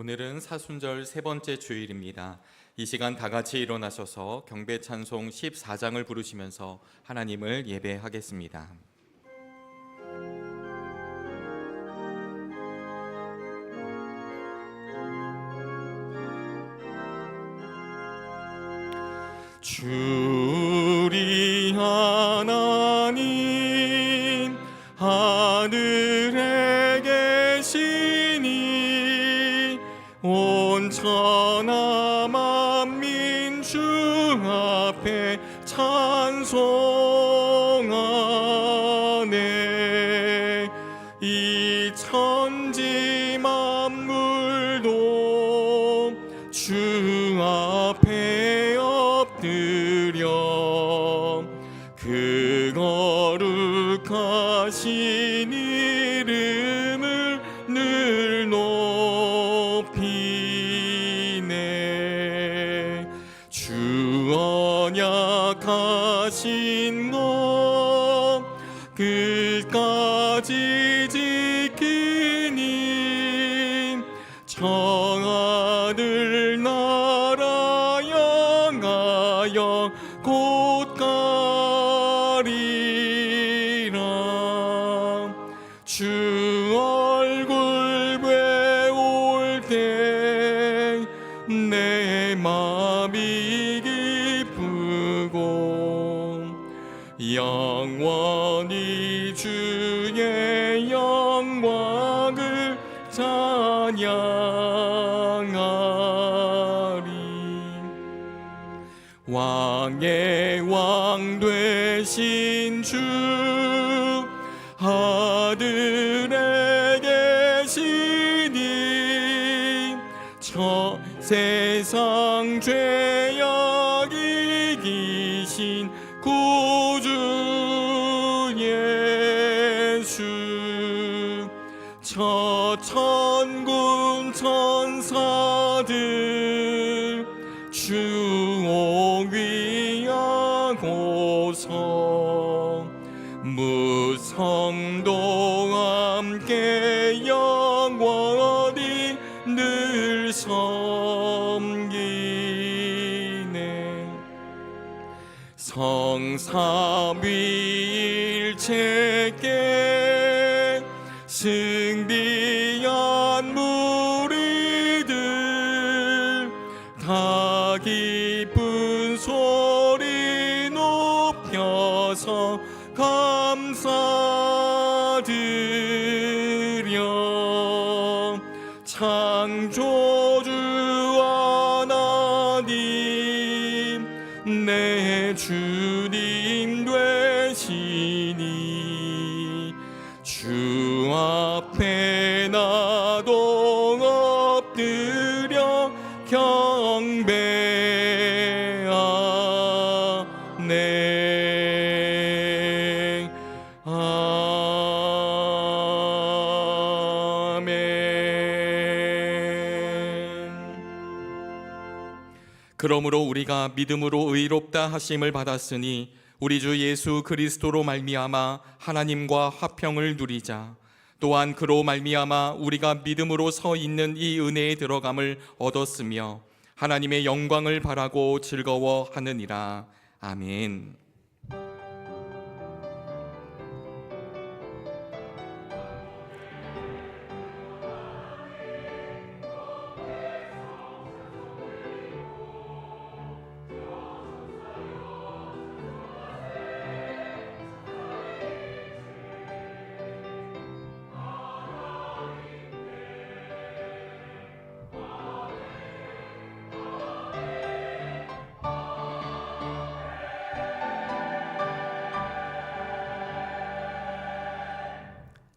오늘은 사순절 세 번째 주일입니다. 이 시간 다 같이 일어나셔서 경배 찬송 14장을 부르시면서 하나님을 예배하겠습니다. 주리 하나님 하늘에 계시니 온 천하 만민 주 앞에 찬송하네. 이 천지 만물도 주 앞에 엎드려 그 거룩하신 이름을 늘 높이네. 주 언약하신 것 끝까지 지키니 정하늘 나라 향하여 곧 가리라. 주 얼굴 배울 때 내 맘이 기쁘고 영원히 주의 영광을 찬양하리. 왕의 왕 되신 주 하늘에 계시니 저 세상 죄악 이기신 구주 예수. 저 천군 천사들 주 옹위하고서 무성도 함께 영원히 늘 섬기네. 성삼위일체께 승리한 무리들 다 기쁜 소리 높여서 감사드려. 창조주 하나님 내 주님 되시니 주 앞에 나도 엎드려 경배하네. 그러므로 우리가 믿음으로 의롭다 하심을 받았으니 우리 주 예수 그리스도로 말미암아 하나님과 화평을 누리자. 또한 그로 말미암아 우리가 믿음으로 서 있는 이 은혜에 들어감을 얻었으며 하나님의 영광을 바라고 즐거워하느니라. 아멘.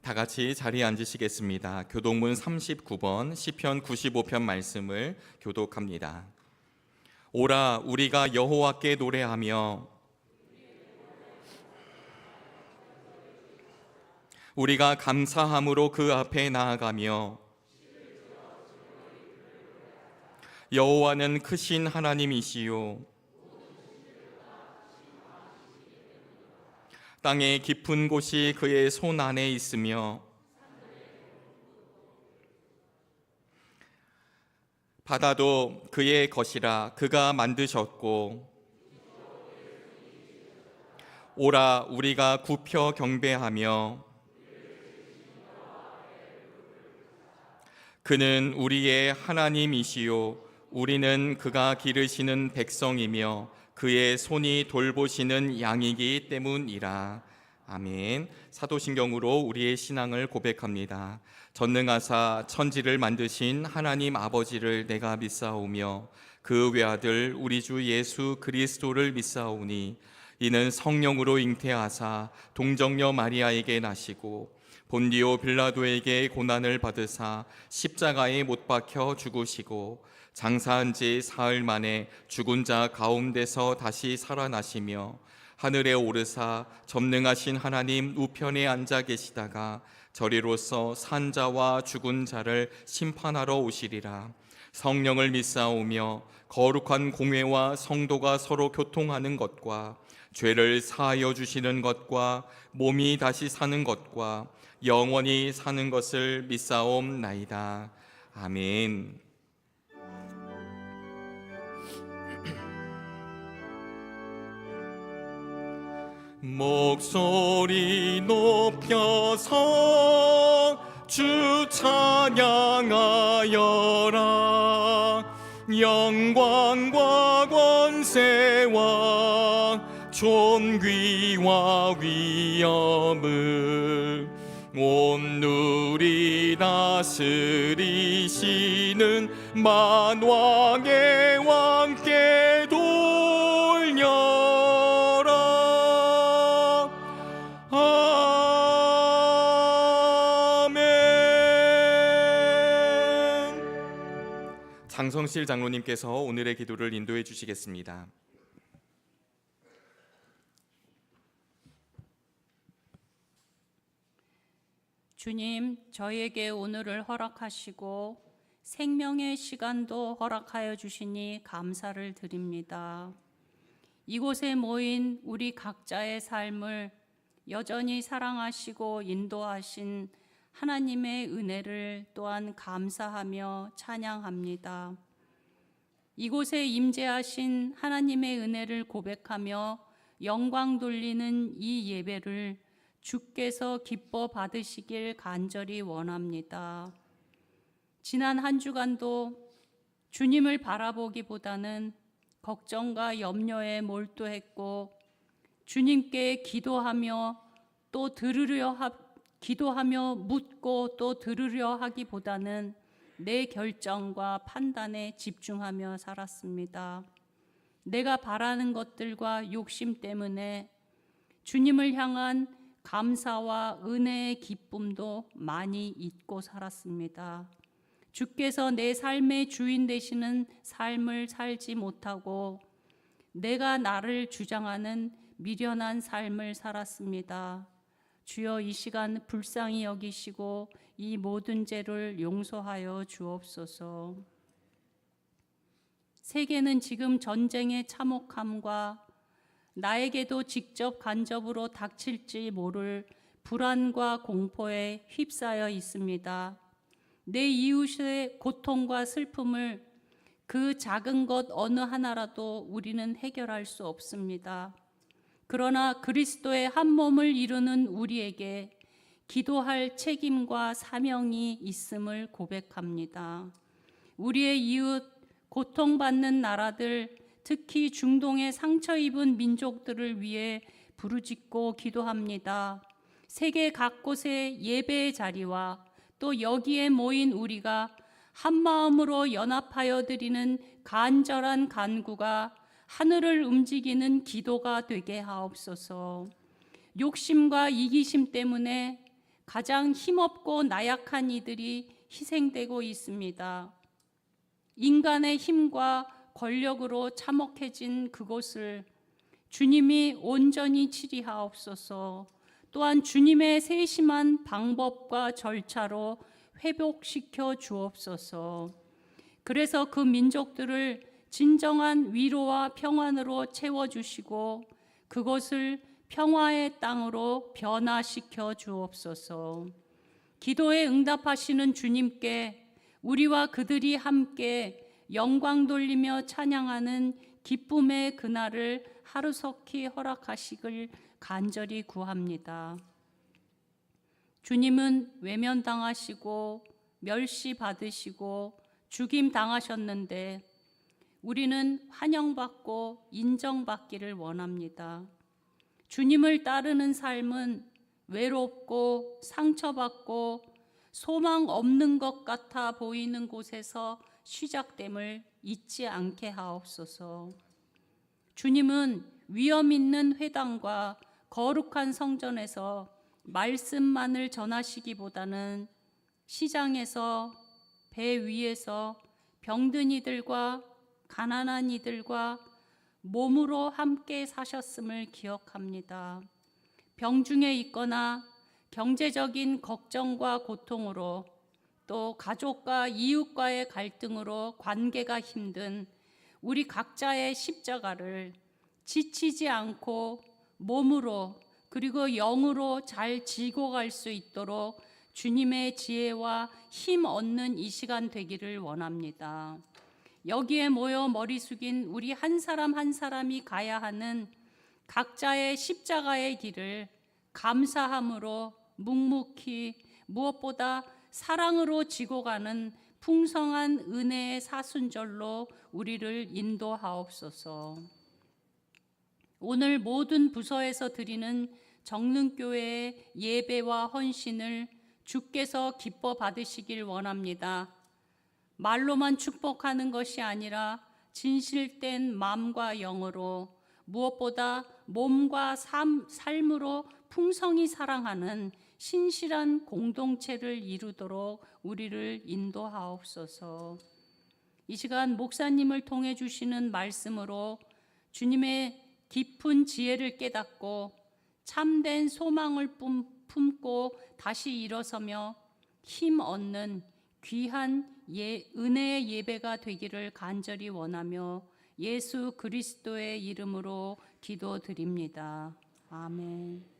다 같이 자리에 앉으시겠습니다. 교독문 39번 시편 95편 말씀을 교독합니다. 오라 우리가 여호와께 노래하며 우리가 감사함으로 그 앞에 나아가며 여호와는 크신 하나님이시요 땅의 깊은 곳이 그의 손 안에 있으며 바다도 그의 것이라 그가 만드셨고, 오라 우리가 굽혀 경배하며, 그는 우리의 하나님이시요 우리는 그가 기르시는 백성이며 그의 손이 돌보시는 양이기 때문이라. 아멘. 사도신경으로 우리의 신앙을 고백합니다. 전능하사 천지를 만드신 하나님 아버지를 내가 믿사오며 그 외아들 우리 주 예수 그리스도를 믿사오니, 이는 성령으로 잉태하사 동정녀 마리아에게 나시고 본디오 빌라도에게 고난을 받으사 십자가에 못 박혀 죽으시고 장사한 지 사흘 만에 죽은 자 가운데서 다시 살아나시며 하늘에 오르사 전능하신 하나님 우편에 앉아 계시다가 저리로서 산 자와 죽은 자를 심판하러 오시리라. 성령을 믿사오며 거룩한 공회와 성도가 서로 교통하는 것과 죄를 사하여 주시는 것과 몸이 다시 사는 것과 영원히 사는 것을 믿사옵나이다. 아멘. 목소리 높여서 주 찬양하여라. 영광과 권세와 존귀와 위엄을 온 누리 다스리시는 만왕의 왕께 돌려라. 아멘. 장성실 장로님께서 오늘의 기도를 인도해 주시겠습니다. 주님, 저희에게 오늘을 허락하시고 생명의 시간도 허락하여 주시니 감사를 드립니다. 이곳에 모인 우리 각자의 삶을 여전히 사랑하시고 인도하신 하나님의 은혜를 또한 감사하며 찬양합니다. 이곳에 임재하신 하나님의 은혜를 고백하며 영광 돌리는 이 예배를 주께서 기뻐 받으시길 간절히 원합니다. 지난 한 주간도 주님을 바라보기보다는 걱정과 염려에 몰두했고, 주님께 기도하며 묻고 또 들으려 하기보다는 내 결정과 판단에 집중하며 살았습니다. 내가 바라는 것들과 욕심 때문에 주님을 향한 감사와 은혜의 기쁨도 많이 잊고 살았습니다. 주께서 내 삶의 주인 되시는 삶을 살지 못하고 내가 나를 주장하는 미련한 삶을 살았습니다. 주여, 이 시간 불쌍히 여기시고 이 모든 죄를 용서하여 주옵소서. 세계는 지금 전쟁의 참혹함과 나에게도 직접 간접으로 닥칠지 모를 불안과 공포에 휩싸여 있습니다. 내 이웃의 고통과 슬픔을 그 작은 것 어느 하나라도 우리는 해결할 수 없습니다. 그러나 그리스도의 한 몸을 이루는 우리에게 기도할 책임과 사명이 있음을 고백합니다. 우리의 이웃, 고통받는 나라들, 특히 중동의 상처 입은 민족들을 위해 부르짖고 기도합니다. 세계 각곳의 예배의 자리와 또 여기에 모인 우리가 한 마음으로 연합하여 드리는 간절한 간구가 하늘을 움직이는 기도가 되게 하옵소서. 욕심과 이기심 때문에 가장 힘없고 나약한 이들이 희생되고 있습니다. 인간의 힘과 권력으로 참혹해진 그곳을 주님이 온전히 치리하옵소서. 또한 주님의 세심한 방법과 절차로 회복시켜 주옵소서. 그래서 그 민족들을 진정한 위로와 평안으로 채워주시고 그곳을 평화의 땅으로 변화시켜 주옵소서. 기도에 응답하시는 주님께 우리와 그들이 함께 영광 돌리며 찬양하는 기쁨의 그날을 하루속히 허락하시길 간절히 구합니다. 주님은 외면당하시고 멸시받으시고 죽임당하셨는데 우리는 환영받고 인정받기를 원합니다. 주님을 따르는 삶은 외롭고 상처받고 소망 없는 것 같아 보이는 곳에서 시작됨을 잊지 않게 하옵소서. 주님은 위엄 있는 회당과 거룩한 성전에서 말씀만을 전하시기보다는 시장에서, 배 위에서 병든 이들과 가난한 이들과 몸으로 함께 사셨음을 기억합니다. 병중에 있거나 경제적인 걱정과 고통으로 또 가족과 이웃과의 갈등으로 관계가 힘든 우리 각자의 십자가를 지치지 않고 몸으로 그리고 영으로 잘 지고 갈 수 있도록 주님의 지혜와 힘 얻는 이 시간 되기를 원합니다. 여기에 모여 머리 숙인 우리 한 사람 한 사람이 가야 하는 각자의 십자가의 길을 감사함으로 묵묵히 무엇보다 사랑으로 지고 가는 풍성한 은혜의 사순절로 우리를 인도하옵소서. 오늘 모든 부서에서 드리는 정릉교회의 예배와 헌신을 주께서 기뻐 받으시길 원합니다. 말로만 축복하는 것이 아니라 진실된 마음과 영으로 무엇보다 몸과 삶으로 풍성히 사랑하는 신실한 공동체를 이루도록 우리를 인도하옵소서. 이 시간 목사님을 통해 주시는 말씀으로 주님의 깊은 지혜를 깨닫고 참된 소망을 품고 다시 일어서며 힘 얻는 귀한 은혜의 예배가 되기를 간절히 원하며 예수 그리스도의 이름으로 기도드립니다. 아멘.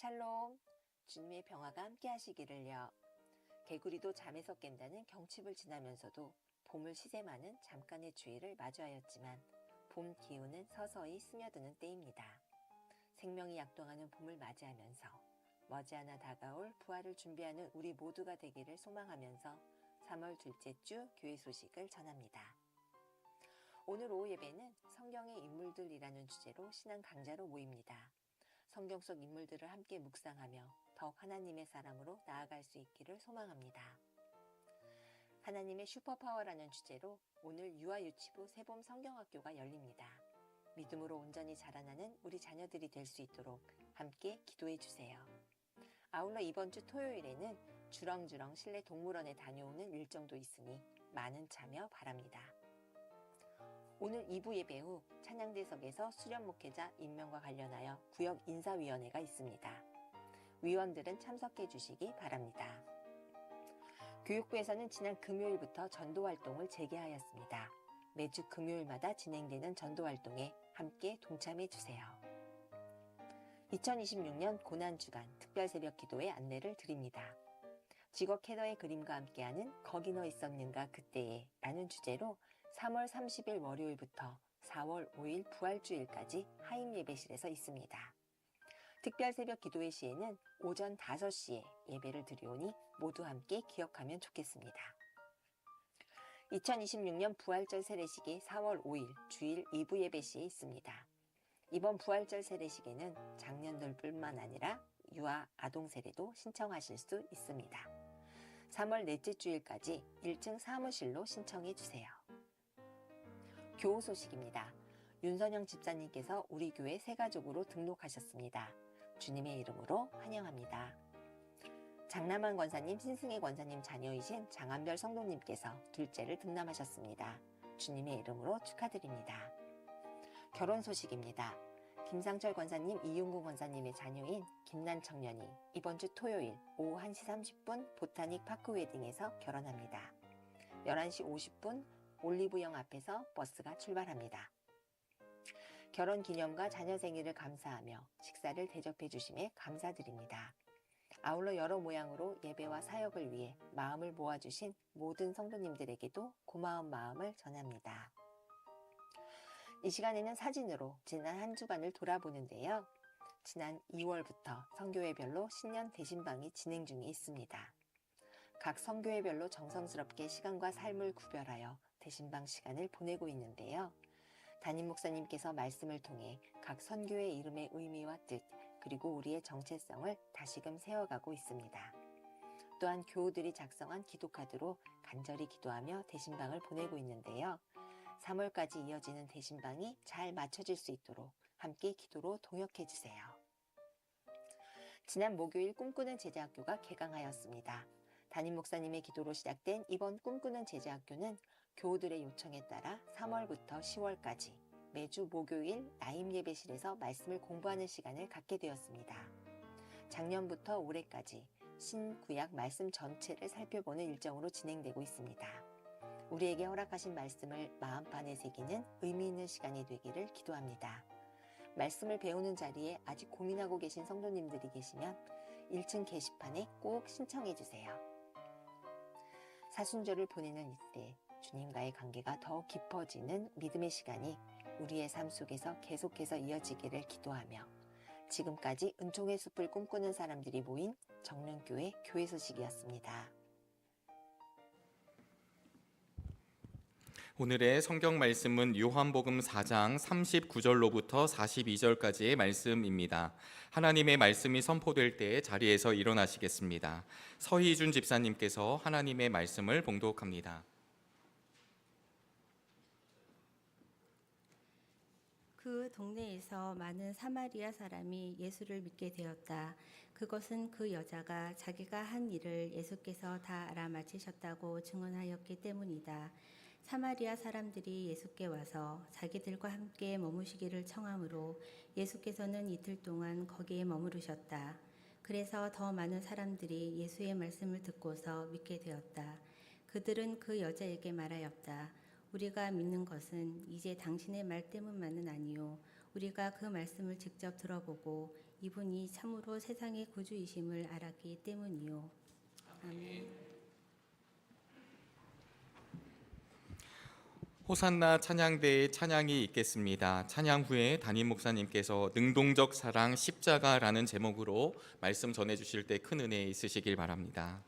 샬롬, 주님의 평화가 함께 하시기를요. 개구리도 잠에서 깬다는 경칩을 지나면서도 봄을 시샘하는 잠깐의 주의를 마주하였지만 봄 기운은 서서히 스며드는 때입니다. 생명이 약동하는 봄을 맞이하면서 머지않아 다가올 부활을 준비하는 우리 모두가 되기를 소망하면서 3월 둘째 주 교회 소식을 전합니다. 오늘 오후 예배는 성경의 인물들이라는 주제로 신앙 강좌로 모입니다. 성경 속 인물들을 함께 묵상하며 더욱 하나님의 사람으로 나아갈 수 있기를 소망합니다. 하나님의 슈퍼파워라는 주제로 오늘 유아유치부 새봄 성경학교가 열립니다. 믿음으로 온전히 자라나는 우리 자녀들이 될 수 있도록 함께 기도해 주세요. 아울러 이번 주 토요일에는 주렁주렁 실내 동물원에 다녀오는 일정도 있으니 많은 참여 바랍니다. 오늘 2부 예배 후 찬양대석에서 수련 목회자 임명과 관련하여 구역 인사위원회가 있습니다. 위원들은 참석해 주시기 바랍니다. 교육부에서는 지난 금요일부터 전도활동을 재개하였습니다. 매주 금요일마다 진행되는 전도활동에 함께 동참해 주세요. 2026년 고난주간 특별새벽 기도의 안내를 드립니다. 직업 캐더의 그림과 함께하는 거기 너 있었는가 그때에 라는 주제로 3월 30일 월요일부터 4월 5일 부활주일까지 하임 예배실에서 있습니다. 특별 새벽 기도회 시에는 오전 5시에 예배를 드리오니 모두 함께 기억하면 좋겠습니다. 2026년 부활절 세례식이 4월 5일 주일 2부 예배 시에 있습니다. 이번 부활절 세례식에는 장년들뿐만 아니라 유아 아동 세례도 신청하실 수 있습니다. 3월 넷째 주일까지 1층 사무실로 신청해 주세요. 교우 소식입니다. 윤선영 집사님께서 우리 교회 새가족으로 등록하셨습니다. 주님의 이름으로 환영합니다. 장남환 권사님, 신승혜 권사님 자녀이신 장한별 성도님께서 둘째를 등남하셨습니다. 주님의 이름으로 축하드립니다. 결혼 소식입니다. 김상철 권사님, 이윤구 권사님의 자녀인 김난 청년이 이번 주 토요일 오후 1시 30분 보타닉 파크 웨딩에서 결혼합니다. 11시 50분 올리브영 앞에서 버스가 출발합니다. 결혼 기념과 자녀 생일을 감사하며 식사를 대접해 주심에 감사드립니다. 아울러 여러 모양으로 예배와 사역을 위해 마음을 모아주신 모든 성도님들에게도 고마운 마음을 전합니다. 이 시간에는 사진으로 지난 한 주간을 돌아보는데요. 지난 2월부터 성교회별로 신년 대신방이 진행 중에 있습니다. 각 성교회별로 정성스럽게 시간과 삶을 구별하여 대신방 시간을 보내고 있는데요. 담임 목사님께서 말씀을 통해 각 선교회 이름의 의미와 뜻, 그리고 우리의 정체성을 다시금 세워가고 있습니다. 또한 교우들이 작성한 기도카드로 간절히 기도하며 대신방을 보내고 있는데요. 3월까지 이어지는 대신방이 잘 맞춰질 수 있도록 함께 기도로 동역해 주세요. 지난 목요일 꿈꾸는 제자학교가 개강하였습니다. 담임 목사님의 기도로 시작된 이번 꿈꾸는 제자학교는 교우들의 요청에 따라 3월부터 10월까지 매주 목요일 나임 예배실에서 말씀을 공부하는 시간을 갖게 되었습니다. 작년부터 올해까지 신구약 말씀 전체를 살펴보는 일정으로 진행되고 있습니다. 우리에게 허락하신 말씀을 마음판에 새기는 의미 있는 시간이 되기를 기도합니다. 말씀을 배우는 자리에 아직 고민하고 계신 성도님들이 계시면 1층 게시판에 꼭 신청해 주세요. 사순절을 보내는 이때 주님과의 관계가 더욱 깊어지는 믿음의 시간이 우리의 삶 속에서 계속해서 이어지기를 기도하며 지금까지 은총의 숲을 꿈꾸는 사람들이 모인 정릉교회 교회 소식이었습니다. 오늘의 성경 말씀은 요한복음 4장 39절로부터 42절까지의 말씀입니다. 하나님의 말씀이 선포될 때 자리에서 일어나시겠습니다. 서희준 집사님께서 하나님의 말씀을 봉독합니다. 그 동네에서 많은 사마리아 사람이 예수를 믿게 되었다. 그것은 그 여자가 자기가 한 일을 예수께서 다 알아맞히셨다고 증언하였기 때문이다. 사마리아 사람들이 예수께 와서 자기들과 함께 머무시기를 청하므로 예수께서는 이틀 동안 거기에 머무르셨다. 그래서 더 많은 사람들이 예수의 말씀을 듣고서 믿게 되었다. 그들은 그 여자에게 말하였다. 우리가 믿는 것은 이제 당신의 말 때문만은 아니요 우리가 그 말씀을 직접 들어보고 이분이 참으로 세상의 구주이심을 알았기 때문이요. 아멘. 호산나 찬양대의 찬양이 있겠습니다. 찬양 후에 담임 목사님께서 능동적 사랑 십자가라는 제목으로 말씀 전해 주실 때 큰 은혜 있으시길 바랍니다.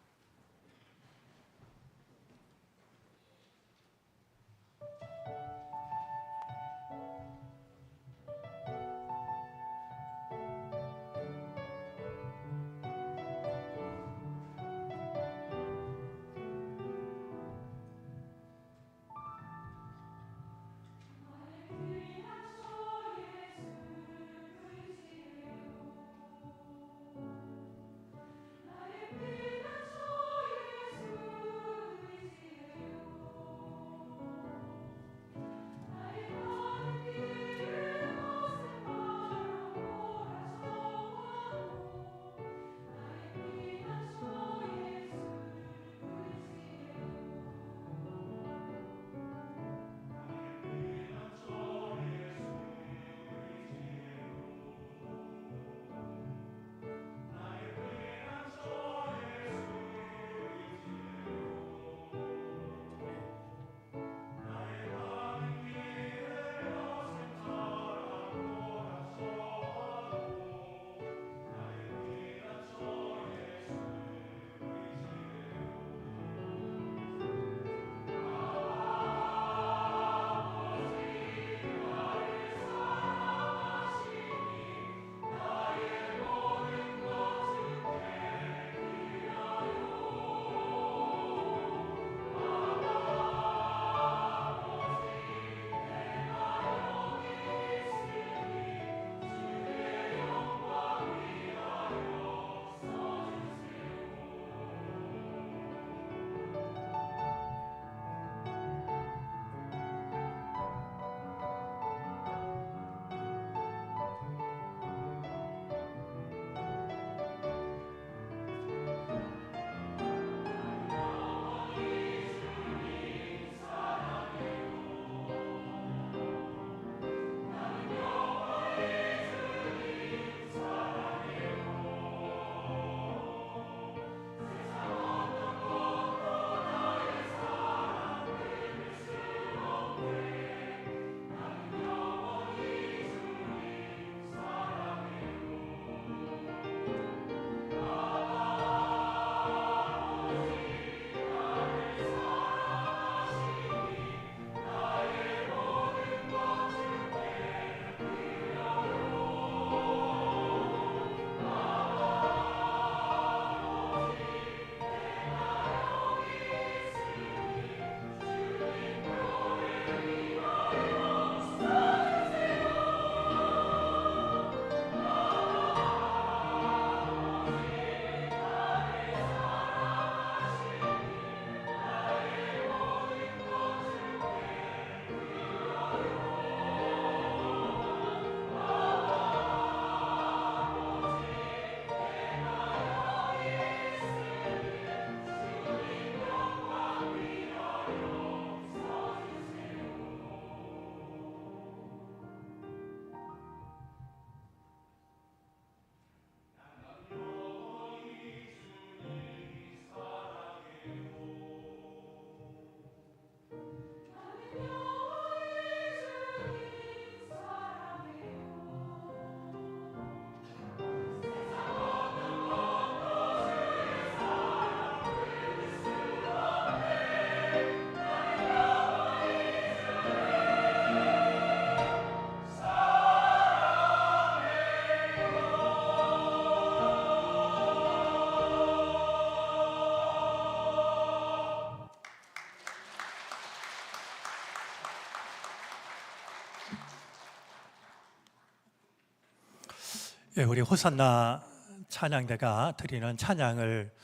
우리 호산나 찬양대가 드리는 찬양을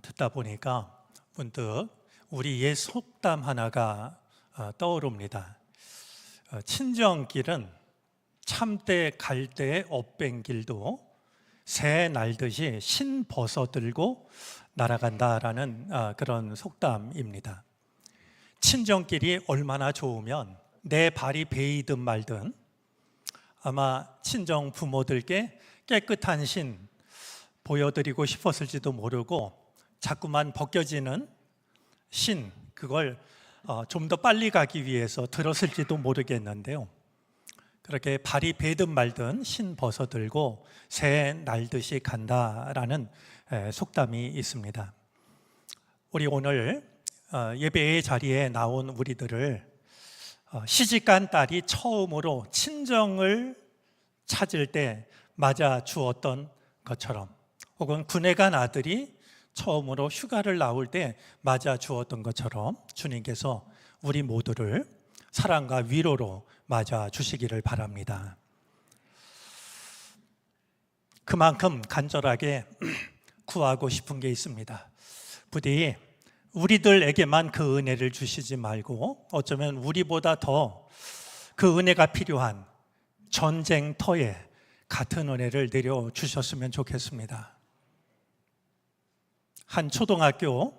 듣다 보니까 문득 우리 옛 속담 하나가 떠오릅니다. 친정길은 참때 갈대의 업뱅길도 새 날듯이 신 벗어들고 날아간다라는 그런 속담입니다. 친정길이 얼마나 좋으면 내 발이 베이든 말든 아마 친정 부모들께 깨끗한 신 보여드리고 싶었을지도 모르고 자꾸만 벗겨지는 신, 그걸 좀 더 빨리 가기 위해서 들었을지도 모르겠는데요. 그렇게 발이 베든 말든 신 벗어들고 새 날듯이 간다라는 속담이 있습니다. 우리 오늘 예배의 자리에 나온 우리들을 시집간 딸이 처음으로 친정을 찾을 때 맞아 주었던 것처럼, 혹은 군에 간 아들이 처음으로 휴가를 나올 때 맞아 주었던 것처럼 주님께서 우리 모두를 사랑과 위로로 맞아 주시기를 바랍니다. 그만큼 간절하게 구하고 싶은 게 있습니다. 부디 우리들에게만 그 은혜를 주시지 말고 어쩌면 우리보다 더 그 은혜가 필요한 전쟁터에 같은 은혜를 내려주셨으면 좋겠습니다. 한 초등학교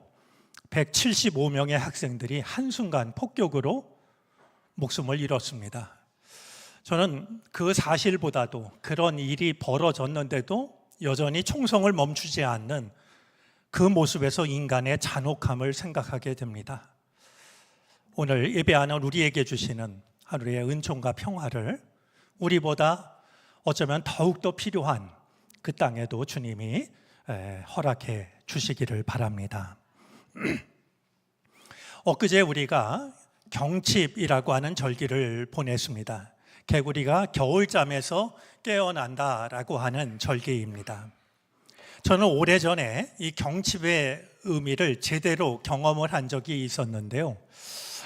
175명의 학생들이 한순간 폭격으로 목숨을 잃었습니다. 저는 그 사실보다도 그런 일이 벌어졌는데도 여전히 총성을 멈추지 않는 그 모습에서 인간의 잔혹함을 생각하게 됩니다. 오늘 예배하는 우리에게 주시는 하루의 은총과 평화를 우리보다 어쩌면 더욱더 필요한 그 땅에도 주님이 허락해 주시기를 바랍니다. 엊그제 우리가 경칩이라고 하는 절기를 보냈습니다. 개구리가 겨울잠에서 깨어난다라고 하는 절기입니다. 저는 오래전에 이 경칩의 의미를 제대로 경험을 한 적이 있었는데요.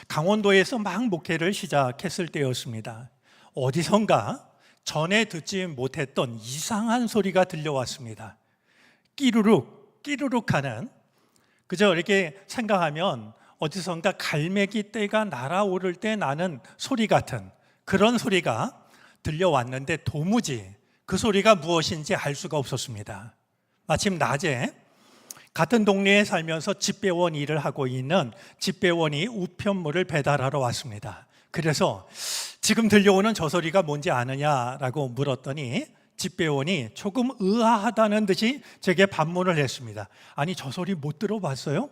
강원도에서 막 목회를 시작했을 때였습니다. 어디선가 전에 듣지 못했던 이상한 소리가 들려왔습니다. 끼루룩 끼루룩 하는, 그저 이렇게 생각하면 어디선가 갈매기 떼가 날아오를 때 나는 소리 같은 그런 소리가 들려왔는데 도무지 그 소리가 무엇인지 알 수가 없었습니다. 마침 낮에 같은 동네에 살면서 집배원 일을 하고 있는 집배원이 우편물을 배달하러 왔습니다. 그래서 지금 들려오는 저 소리가 뭔지 아느냐라고 물었더니 집배원이 조금 의아하다는 듯이 제게 반문을 했습니다. 아니, 저 소리 못 들어봤어요?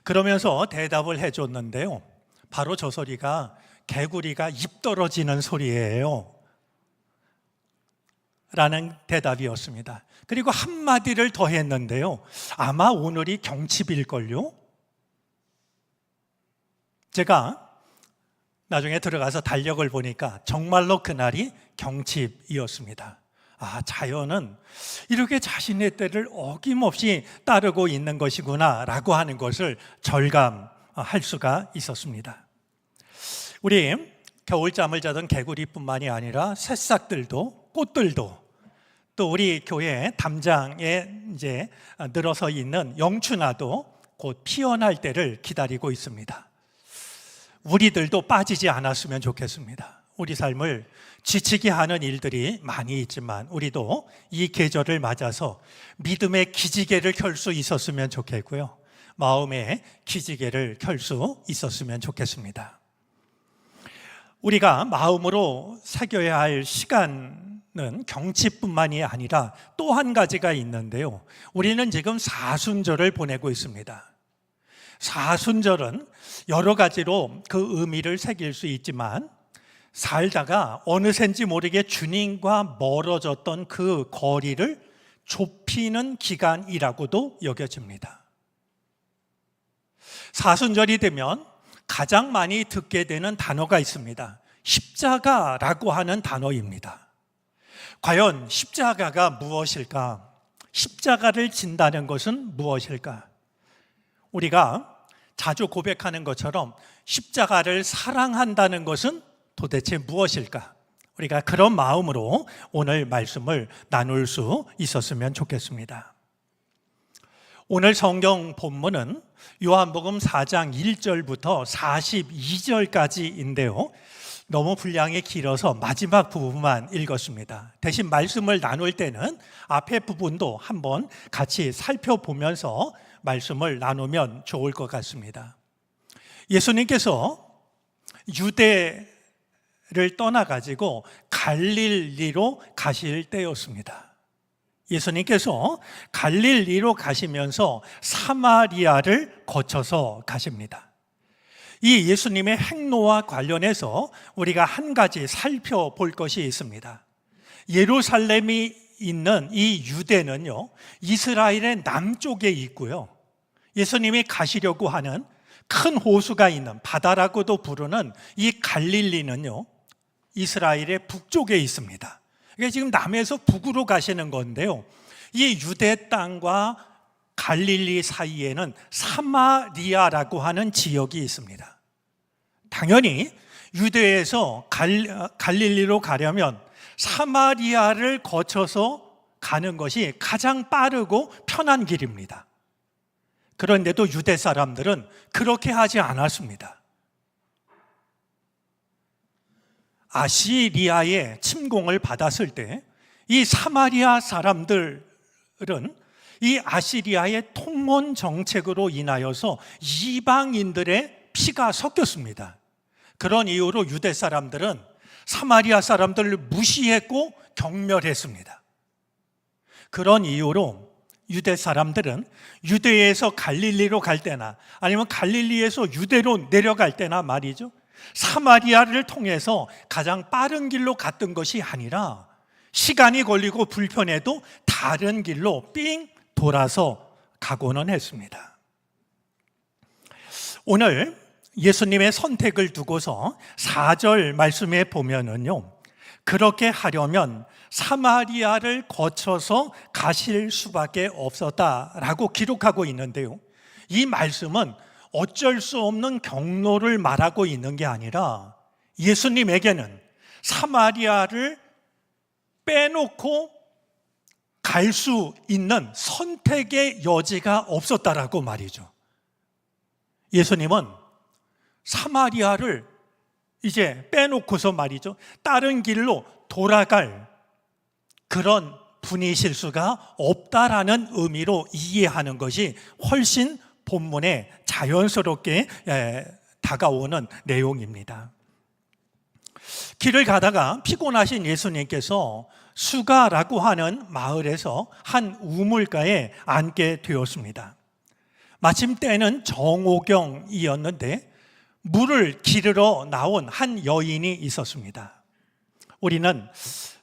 그러면서 대답을 해줬는데요. 바로 저 소리가 개구리가 입 떨어지는 소리예요 라는 대답이었습니다. 그리고 한마디를 더 했는데요. 아마 오늘이 경칩일걸요? 제가 나중에 들어가서 달력을 보니까 정말로 그날이 경칩이었습니다. 자연은 이렇게 자신의 때를 어김없이 따르고 있는 것이구나 라고 하는 것을 절감할 수가 있었습니다. 우리 겨울잠을 자던 개구리뿐만이 아니라 새싹들도 꽃들도 또 우리 교회 담장에 이제 늘어서 있는 영춘화도 곧 피어날 때를 기다리고 있습니다. 우리들도 빠지지 않았으면 좋겠습니다. 우리 삶을 지치게 하는 일들이 많이 있지만 우리도 이 계절을 맞아서 믿음의 기지개를 켤 수 있었으면 좋겠고요. 마음의 기지개를 켤 수 있었으면 좋겠습니다. 우리가 마음으로 새겨야 할 시간은 경칩뿐만이 아니라 또 한 가지가 있는데요. 우리는 지금 사순절을 보내고 있습니다. 사순절은 여러 가지로 그 의미를 새길 수 있지만 살다가 어느샌지 모르게 주님과 멀어졌던 그 거리를 좁히는 기간이라고도 여겨집니다. 사순절이 되면 가장 많이 듣게 되는 단어가 있습니다. 십자가라고 하는 단어입니다. 과연 십자가가 무엇일까? 십자가를 진다는 것은 무엇일까? 우리가 자주 고백하는 것처럼 십자가를 사랑한다는 것은 도대체 무엇일까? 우리가 그런 마음으로 오늘 말씀을 나눌 수 있었으면 좋겠습니다. 오늘 성경 본문은 요한복음 4장 1절부터 42절까지인데요. 너무 분량이 길어서 마지막 부분만 읽었습니다. 대신 말씀을 나눌 때는 앞에 부분도 한번 같이 살펴보면서 말씀을 나누면 좋을 것 같습니다. 예수님께서 유대를 떠나가지고 갈릴리로 가실 때였습니다. 예수님께서 갈릴리로 가시면서 사마리아를 거쳐서 가십니다. 이 예수님의 행로와 관련해서 우리가 한 가지 살펴볼 것이 있습니다. 예루살렘이 있는 이 유대는요, 이스라엘의 남쪽에 있고요, 예수님이 가시려고 하는 큰 호수가 있는 바다라고도 부르는 이 갈릴리는요, 이스라엘의 북쪽에 있습니다. 그러니까 지금 남에서 북으로 가시는 건데요, 이 유대 땅과 갈릴리 사이에는 사마리아라고 하는 지역이 있습니다. 당연히 유대에서 갈릴리로 가려면 사마리아를 거쳐서 가는 것이 가장 빠르고 편한 길입니다. 그런데도 유대 사람들은 그렇게 하지 않았습니다. 아시리아의 침공을 받았을 때 이 사마리아 사람들은 이 아시리아의 통원 정책으로 인하여서 이방인들의 피가 섞였습니다. 그런 이유로 유대 사람들은 사마리아 사람들을 무시했고 경멸했습니다. 그런 이유로 유대 사람들은 유대에서 갈릴리로 갈 때나 아니면 갈릴리에서 유대로 내려갈 때나 말이죠, 사마리아를 통해서 가장 빠른 길로 갔던 것이 아니라 시간이 걸리고 불편해도 다른 길로 삥 돌아서 가고는 했습니다. 오늘 예수님의 선택을 두고서 4절 말씀에 보면은요, 그렇게 하려면 사마리아를 거쳐서 가실 수밖에 없었다라고 기록하고 있는데요, 이 말씀은 어쩔 수 없는 경로를 말하고 있는 게 아니라 예수님에게는 사마리아를 빼놓고 갈 수 있는 선택의 여지가 없었다라고 말이죠. 예수님은 사마리아를 이제 빼놓고서 말이죠, 다른 길로 돌아갈 그런 분이실 수가 없다라는 의미로 이해하는 것이 훨씬 본문에 자연스럽게 다가오는 내용입니다. 길을 가다가 피곤하신 예수님께서 수가라고 하는 마을에서 한 우물가에 앉게 되었습니다. 마침 때는 정오경이었는데 물을 기르러 나온 한 여인이 있었습니다. 우리는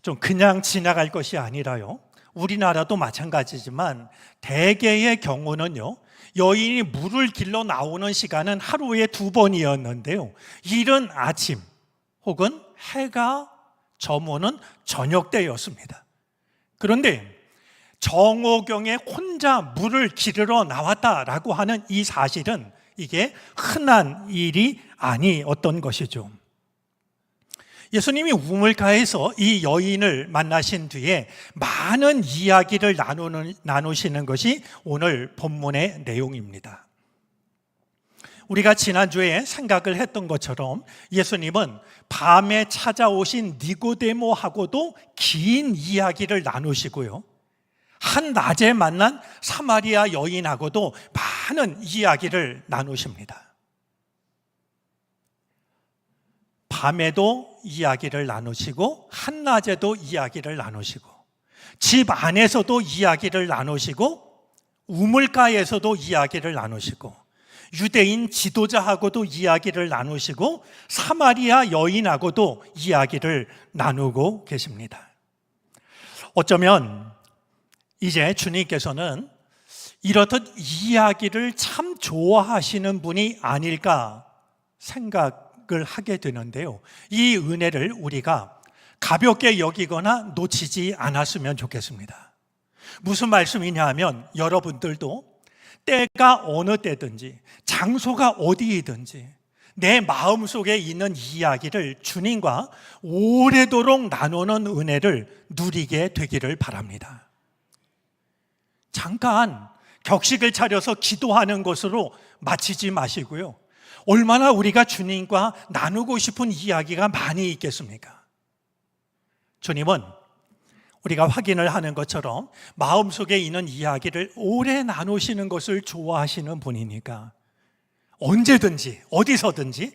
좀 그냥 지나갈 것이 아니라요, 우리나라도 마찬가지지만 대개의 경우는요, 여인이 물을 길러 나오는 시간은 하루에 2번이었는데요, 이른 아침 혹은 해가 저무는 저녁 때였습니다. 그런데 정오경에 혼자 물을 기르러 나왔다라고 하는 이 사실은 이게 흔한 일이 아니었던 것이죠. 예수님이 우물가에서 이 여인을 만나신 뒤에 많은 이야기를 나누시는 것이 오늘 본문의 내용입니다. 우리가 지난주에 생각을 했던 것처럼 예수님은 밤에 찾아오신 니고데모하고도 긴 이야기를 나누시고요, 한낮에 만난 사마리아 여인하고도 많은 이야기를 나누십니다. 밤에도 이야기를 나누시고 한낮에도 이야기를 나누시고 집 안에서도 이야기를 나누시고 우물가에서도 이야기를 나누시고 유대인 지도자하고도 이야기를 나누시고 사마리아 여인하고도 이야기를 나누고 계십니다. 어쩌면 이제 주님께서는 이렇듯 이야기를 참 좋아하시는 분이 아닐까 생각을 하게 되는데요, 이 은혜를 우리가 가볍게 여기거나 놓치지 않았으면 좋겠습니다. 무슨 말씀이냐 하면, 여러분들도 때가 어느 때든지 장소가 어디이든지 내 마음속에 있는 이야기를 주님과 오래도록 나누는 은혜를 누리게 되기를 바랍니다. 잠깐 격식을 차려서 기도하는 것으로 마치지 마시고요. 얼마나 우리가 주님과 나누고 싶은 이야기가 많이 있겠습니까? 주님은 우리가 확인을 하는 것처럼 마음속에 있는 이야기를 오래 나누시는 것을 좋아하시는 분이니까 언제든지 어디서든지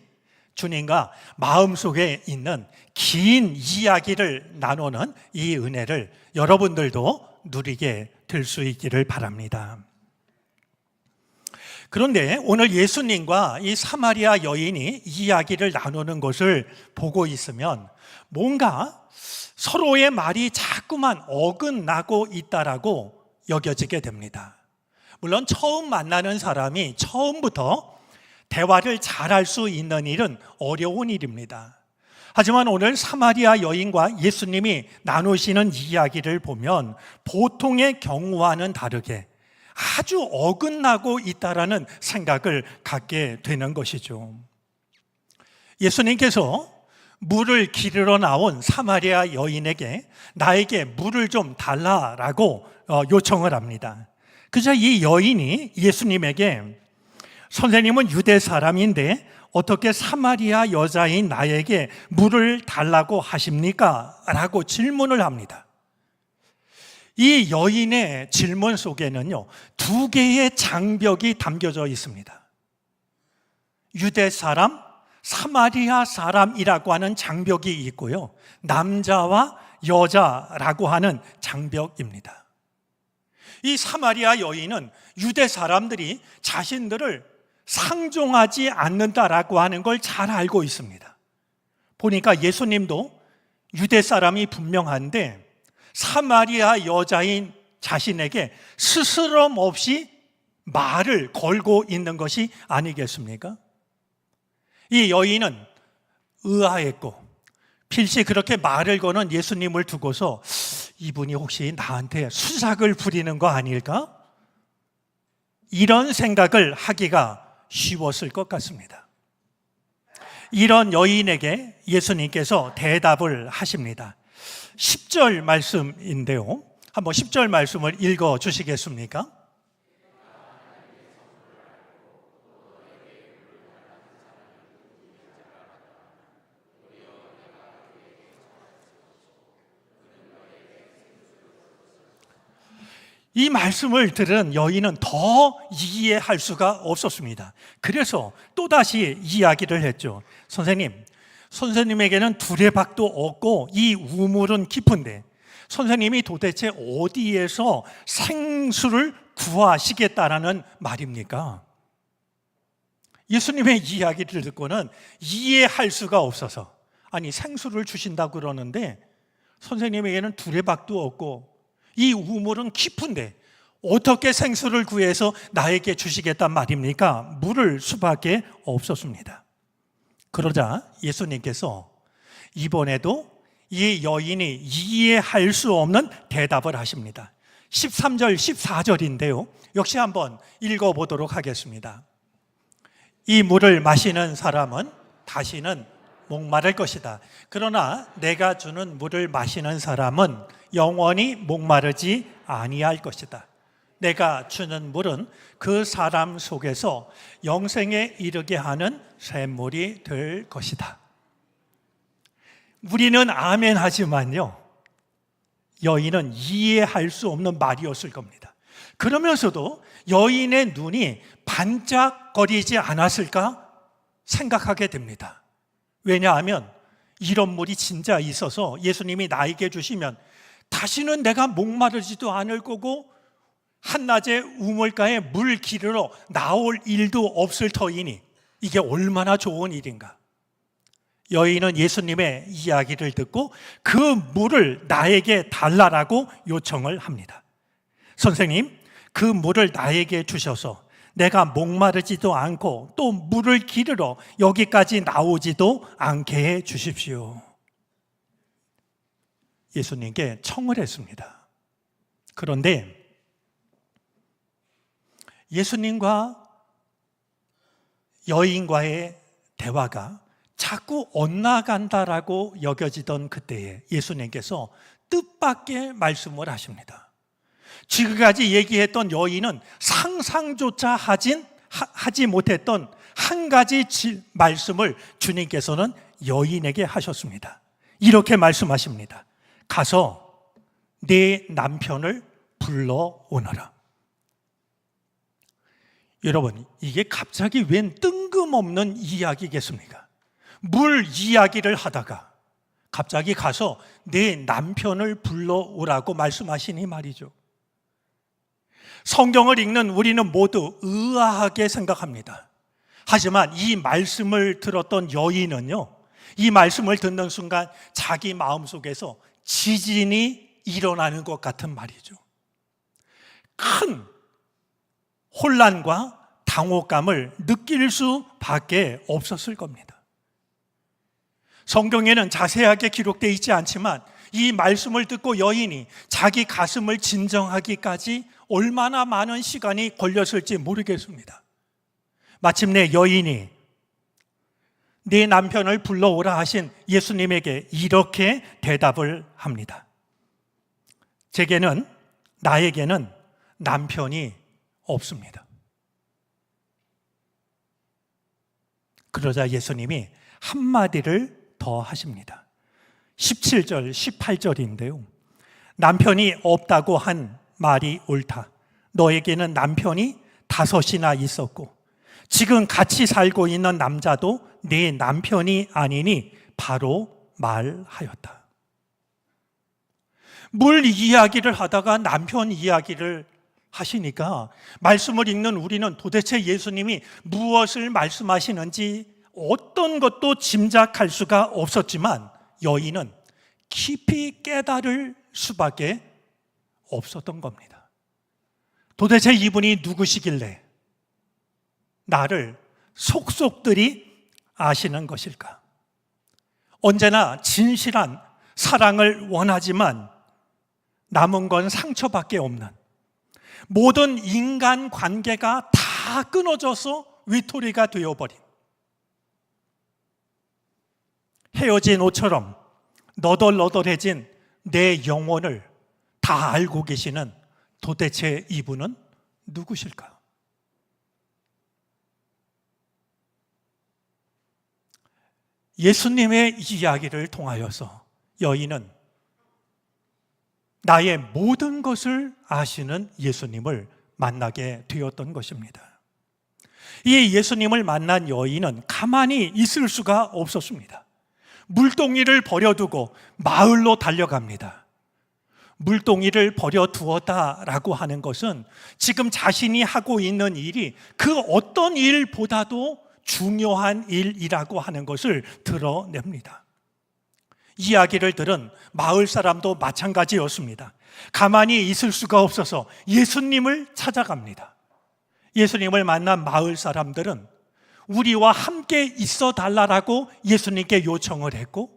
주님과 마음속에 있는 긴 이야기를 나누는 이 은혜를 여러분들도 누리게 될 수 있기를 바랍니다. 그런데 오늘 예수님과 이 사마리아 여인이 이야기를 나누는 것을 보고 있으면 뭔가 서로의 말이 자꾸만 어긋나고 있다라고 여겨지게 됩니다. 물론 처음 만나는 사람이 처음부터 대화를 잘할 수 있는 일은 어려운 일입니다. 하지만 오늘 사마리아 여인과 예수님이 나누시는 이야기를 보면 보통의 경우와는 다르게 아주 어긋나고 있다라는 생각을 갖게 되는 것이죠. 예수님께서 물을 기르러 나온 사마리아 여인에게 나에게 물을 좀 달라라고 요청을 합니다. 그래서 이 여인이 예수님에게 선생님은 유대 사람인데 어떻게 사마리아 여자인 나에게 물을 달라고 하십니까? 라고 질문을 합니다. 이 여인의 질문 속에는요, 두 개의 장벽이 담겨져 있습니다. 유대 사람, 사마리아 사람이라고 하는 장벽이 있고요, 남자와 여자라고 하는 장벽입니다. 이 사마리아 여인은 유대 사람들이 자신들을 상종하지 않는다라고 하는 걸 잘 알고 있습니다. 보니까 예수님도 유대 사람이 분명한데 사마리아 여자인 자신에게 스스럼 없이 말을 걸고 있는 것이 아니겠습니까? 이 여인은 의아했고 필시 그렇게 말을 거는 예수님을 두고서 이분이 혹시 나한테 수작을 부리는 거 아닐까? 이런 생각을 하기가 쉬웠을 것 같습니다. 이런 여인에게 예수님께서 대답을 하십니다. 10절 말씀인데요. 한번 10절 말씀을 읽어 주시겠습니까? 이 말씀을 들은 여인은 더 이해할 수가 없었습니다. 그래서 또다시 이야기를 했죠. 선생님에게는 두레박도 없고 이 우물은 깊은데 선생님이 도대체 어디에서 생수를 구하시겠다라는 말입니까? 예수님의 이야기를 듣고는 이해할 수가 없어서 아니 생수를 주신다고 그러는데 선생님에게는 두레박도 없고 이 우물은 깊은데 어떻게 생수를 구해서 나에게 주시겠단 말입니까? 물을 수밖에 없었습니다. 그러자 예수님께서 이번에도 이 여인이 이해할 수 없는 대답을 하십니다. 13절, 14절인데요. 역시 한번 읽어보도록 하겠습니다. 이 물을 마시는 사람은 다시는 목마를 것이다. 그러나 내가 주는 물을 마시는 사람은 영원히 목마르지 아니할 것이다. 내가 주는 물은 그 사람 속에서 영생에 이르게 하는 샘물이 될 것이다. 우리는 아멘 하지만요, 여인은 이해할 수 없는 말이었을 겁니다. 그러면서도 여인의 눈이 반짝거리지 않았을까 생각하게 됩니다. 왜냐하면 이런 물이 진짜 있어서 예수님이 나에게 주시면 다시는 내가 목마르지도 않을 거고 한낮에 우물가에 물 기르러 나올 일도 없을 터이니 이게 얼마나 좋은 일인가. 여인은 예수님의 이야기를 듣고 그 물을 나에게 달라라고 요청을 합니다. 선생님, 그 물을 나에게 주셔서 내가 목마르지도 않고 또 물을 기르러 여기까지 나오지도 않게 해 주십시오. 예수님께 청을 했습니다. 그런데 예수님과 여인과의 대화가 자꾸 엇나간다라고 여겨지던 그때에 예수님께서 뜻밖의 말씀을 하십니다. 지금까지 얘기했던 여인은 상상조차 하지 못했던 한 가지 말씀을 주님께서는 여인에게 하셨습니다. 이렇게 말씀하십니다. 가서 네 남편을 불러오너라. 여러분, 이게 갑자기 웬 뜬금없는 이야기겠습니까? 물 이야기를 하다가 갑자기 가서 내 남편을 불러오라고 말씀하시니 말이죠. 성경을 읽는 우리는 모두 의아하게 생각합니다. 하지만 이 말씀을 들었던 여인은요, 이 말씀을 듣는 순간 자기 마음속에서 지진이 일어나는 것 같은 말이죠. 큰 혼란과 당혹감을 느낄 수밖에 없었을 겁니다. 성경에는 자세하게 기록되어 있지 않지만 이 말씀을 듣고 여인이 자기 가슴을 진정하기까지 얼마나 많은 시간이 걸렸을지 모르겠습니다. 마침내 여인이 네 남편을 불러오라 하신 예수님에게 이렇게 대답을 합니다. 나에게는 남편이 없습니다. 그러자 예수님이 한마디를 더 하십니다. 17절, 18절인데요. 남편이 없다고 한 말이 옳다. 너에게는 남편이 5이나 있었고 지금 같이 살고 있는 남자도 네 남편이 아니니 바로 말하였다. 물 이야기를 하다가 남편 이야기를 하시니까 말씀을 읽는 우리는 도대체 예수님이 무엇을 말씀하시는지 어떤 것도 짐작할 수가 없었지만 여인은 깊이 깨달을 수밖에 없었던 겁니다. 도대체 이분이 누구시길래 나를 속속들이 아시는 것일까? 언제나 진실한 사랑을 원하지만 남은 건 상처밖에 없는 모든 인간 관계가 다 끊어져서 위토리가 되어버린 헤어진 옷처럼 너덜너덜해진 내 영혼을 다 알고 계시는 도대체 이분은 누구실까? 예수님의 이야기를 통하여서 여인은 나의 모든 것을 아시는 예수님을 만나게 되었던 것입니다. 이 예수님을 만난 여인은 가만히 있을 수가 없었습니다. 물동이를 버려두고 마을로 달려갑니다. 물동이를 버려두었다라고 하는 것은 지금 자신이 하고 있는 일이 그 어떤 일보다도 중요한 일이라고 하는 것을 드러냅니다. 이야기를 들은 마을 사람도 마찬가지였습니다. 가만히 있을 수가 없어서 예수님을 찾아갑니다. 예수님을 만난 마을 사람들은 우리와 함께 있어 달라고 예수님께 요청을 했고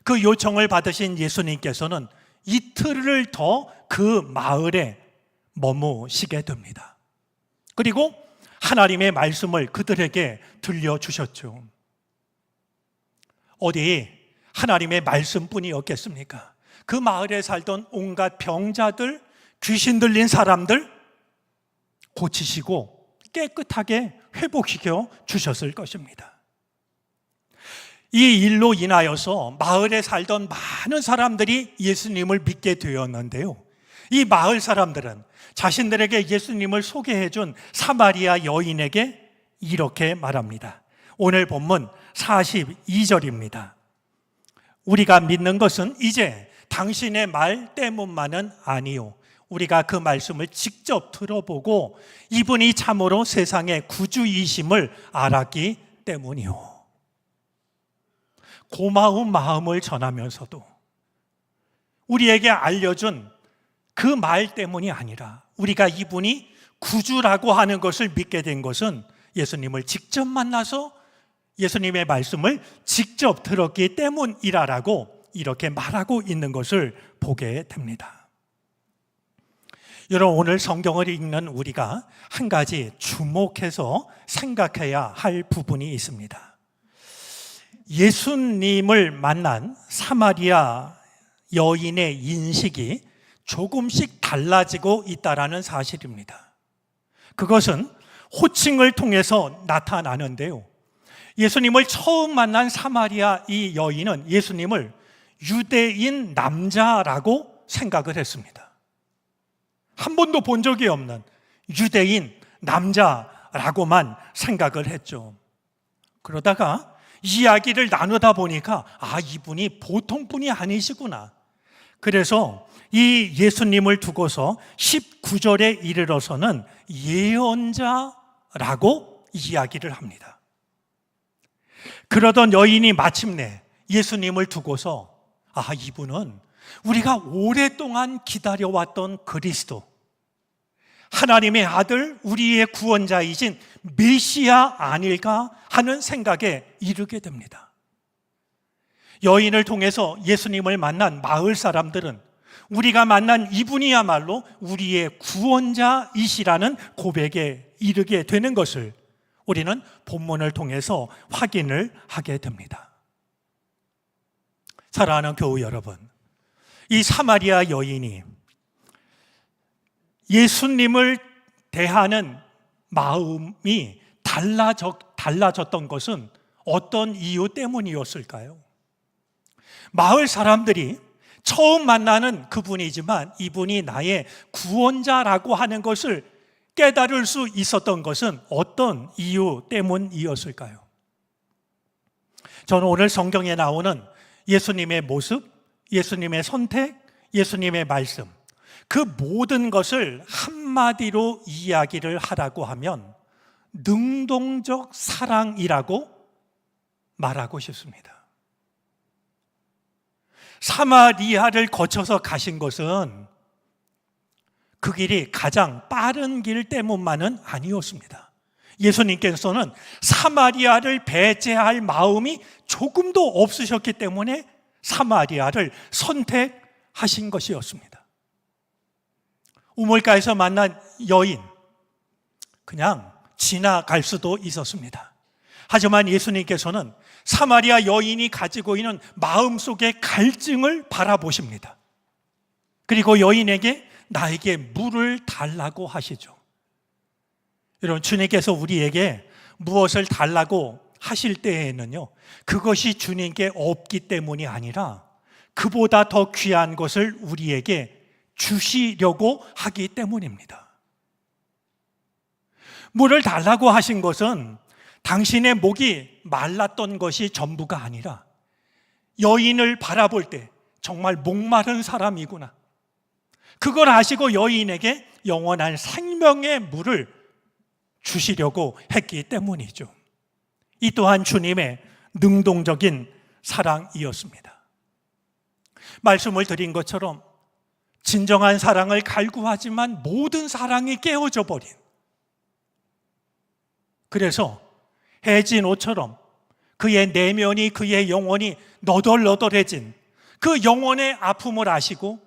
그 요청을 받으신 예수님께서는 이틀을 더 그 마을에 머무시게 됩니다. 그리고 하나님의 말씀을 그들에게 들려주셨죠. 어디 하나님의 말씀뿐이었겠습니까? 그 마을에 살던 온갖 병자들, 귀신 들린 사람들 고치시고 깨끗하게 회복시켜 주셨을 것입니다. 이 일로 인하여서 마을에 살던 많은 사람들이 예수님을 믿게 되었는데요. 이 마을 사람들은 자신들에게 예수님을 소개해 준 사마리아 여인에게 이렇게 말합니다. 오늘 본문 42절입니다. 우리가 믿는 것은 이제 당신의 말 때문만은 아니요. 우리가 그 말씀을 직접 들어보고 이분이 참으로 세상의 구주이심을 알았기 때문이요. 고마운 마음을 전하면서도 우리에게 알려준 그 말 때문이 아니라 우리가 이분이 구주라고 하는 것을 믿게 된 것은 예수님을 직접 만나서 예수님의 말씀을 직접 들었기 때문이라고 이렇게 말하고 있는 것을 보게 됩니다. 여러분, 오늘 성경을 읽는 우리가 한 가지 주목해서 생각해야 할 부분이 있습니다. 예수님을 만난 사마리아 여인의 인식이 조금씩 달라지고 있다라는 사실입니다. 그것은 호칭을 통해서 나타나는데요. 예수님을 처음 만난 사마리아 이 여인은 예수님을 유대인 남자라고 생각을 했습니다. 한 번도 본 적이 없는 유대인 남자라고만 생각을 했죠. 그러다가 이야기를 나누다 보니까 이분이 보통 분이 아니시구나. 그래서 이 예수님을 두고서 19절에 이르러서는 예언자라고 이야기를 합니다. 그러던 여인이 마침내 예수님을 두고서 이분은 우리가 오랫동안 기다려왔던 그리스도, 하나님의 아들, 우리의 구원자이신 메시아 아닐까 하는 생각에 이르게 됩니다. 여인을 통해서 예수님을 만난 마을 사람들은 우리가 만난 이분이야말로 우리의 구원자이시라는 고백에 이르게 되는 것을 우리는 본문을 통해서 확인을 하게 됩니다. 사랑하는 교우 여러분, 이 사마리아 여인이 예수님을 대하는 마음이 달라졌던 것은 어떤 이유 때문이었을까요? 마을 사람들이 처음 만나는 그분이지만 이분이 나의 구원자라고 하는 것을 깨달을 수 있었던 것은 어떤 이유 때문이었을까요? 저는 오늘 성경에 나오는 예수님의 모습, 예수님의 선택, 예수님의 말씀, 그 모든 것을 한마디로 이야기를 하라고 하면 능동적 사랑이라고 말하고 싶습니다. 사마리아를 거쳐서 가신 것은 그 길이 가장 빠른 길 때문만은 아니었습니다. 예수님께서는 사마리아를 배제할 마음이 조금도 없으셨기 때문에 사마리아를 선택하신 것이었습니다. 우물가에서 만난 여인, 그냥 지나갈 수도 있었습니다. 하지만 예수님께서는 사마리아 여인이 가지고 있는 마음속의 갈증을 바라보십니다. 그리고 여인에게 나에게 물을 달라고 하시죠. 여러분, 주님께서 우리에게 무엇을 달라고 하실 때에는요, 그것이 주님께 없기 때문이 아니라 그보다 더 귀한 것을 우리에게 주시려고 하기 때문입니다. 물을 달라고 하신 것은 당신의 목이 말랐던 것이 전부가 아니라 여인을 바라볼 때 정말 목마른 사람이구나, 그걸 아시고 여인에게 영원한 생명의 물을 주시려고 했기 때문이죠. 이 또한 주님의 능동적인 사랑이었습니다. 말씀을 드린 것처럼 진정한 사랑을 갈구하지만 모든 사랑이 깨어져 버린, 그래서 해진 옷처럼 그의 내면이, 그의 영혼이 너덜너덜해진 그 영혼의 아픔을 아시고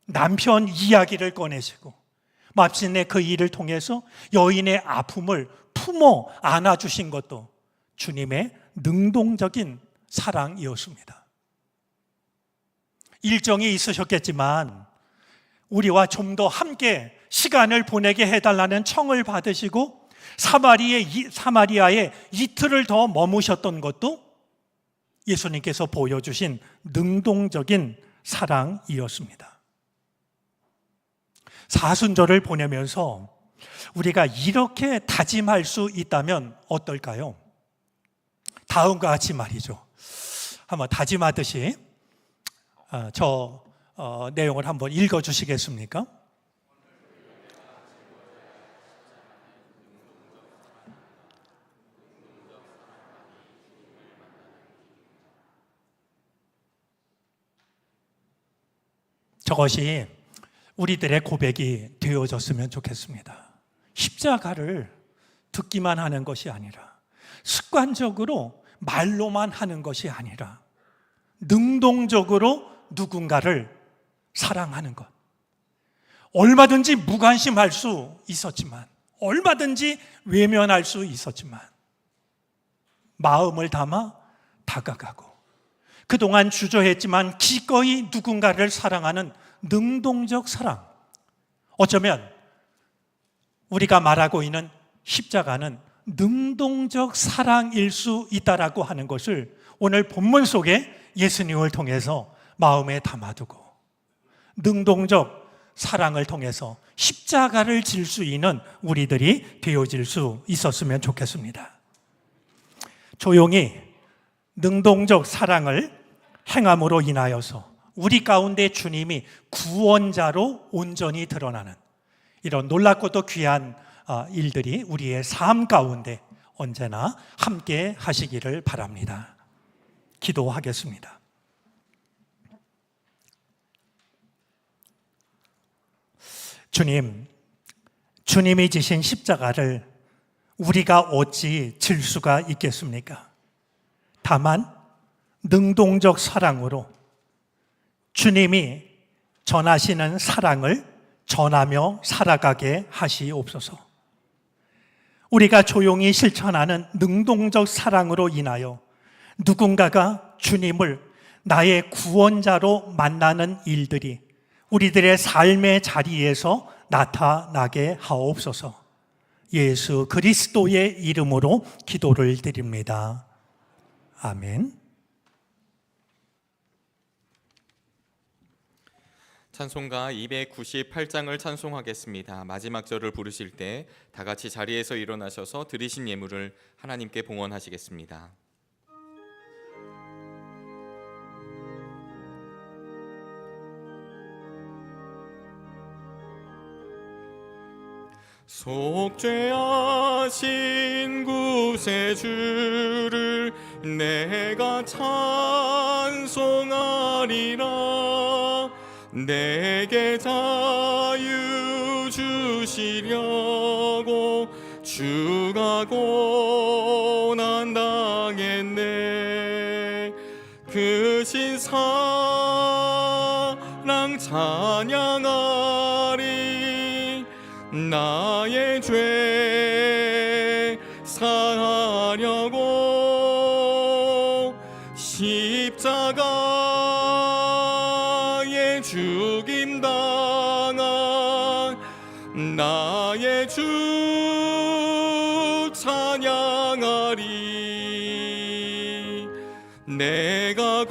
남편 이야기를 꺼내시고 마침내 그 일을 통해서 여인의 아픔을 품어 안아주신 것도 주님의 능동적인 사랑이었습니다. 일정이 있으셨겠지만 우리와 좀 더 함께 시간을 보내게 해달라는 청을 받으시고 사마리아에 이틀을 더 머무셨던 것도 예수님께서 보여주신 능동적인 사랑이었습니다. 사순절을 보내면서 우리가 이렇게 다짐할 수 있다면 어떨까요? 다음과 같이 말이죠. 한번 다짐하듯이 내용을 한번 읽어주시겠습니까? 저것이 우리들의 고백이 되어졌으면 좋겠습니다. 십자가를 듣기만 하는 것이 아니라, 습관적으로 말로만 하는 것이 아니라 능동적으로 누군가를 사랑하는 것. 얼마든지 무관심할 수 있었지만, 얼마든지 외면할 수 있었지만 마음을 담아 다가가고 그동안 주저했지만 기꺼이 누군가를 사랑하는 능동적 사랑. 어쩌면 우리가 말하고 있는 십자가는 능동적 사랑일 수 있다라고 하는 것을 오늘 본문 속에 예수님을 통해서 마음에 담아두고 능동적 사랑을 통해서 십자가를 질 수 있는 우리들이 되어질 수 있었으면 좋겠습니다. 조용히 능동적 사랑을 행함으로 인하여서 우리 가운데 주님이 구원자로 온전히 드러나는 이런 놀랍고도 귀한 일들이 우리의 삶 가운데 언제나 함께 하시기를 바랍니다. 기도하겠습니다. 주님, 주님이 지신 십자가를 우리가 어찌 질 수가 있겠습니까? 다만 능동적 사랑으로 주님이 전하시는 사랑을 전하며 살아가게 하시옵소서. 우리가 조용히 실천하는 능동적 사랑으로 인하여 누군가가 주님을 나의 구원자로 만나는 일들이 우리들의 삶의 자리에서 나타나게 하옵소서. 예수 그리스도의 이름으로 기도를 드립니다. 아멘. 찬송가 298장을 찬송하겠습니다. 마지막 절을 부르실 때 다 같이 자리에서 일어나셔서 드리신 예물을 하나님께 봉헌하시겠습니다. 속죄하신 구세주를 내가 찬송하리라. 내게 자유 주시려고 주가 고난 당했네. 그 신사랑 찬양하리. 나의 죄 사하려고 십자가에 죽임당한 나의 주 찬양하리. 내가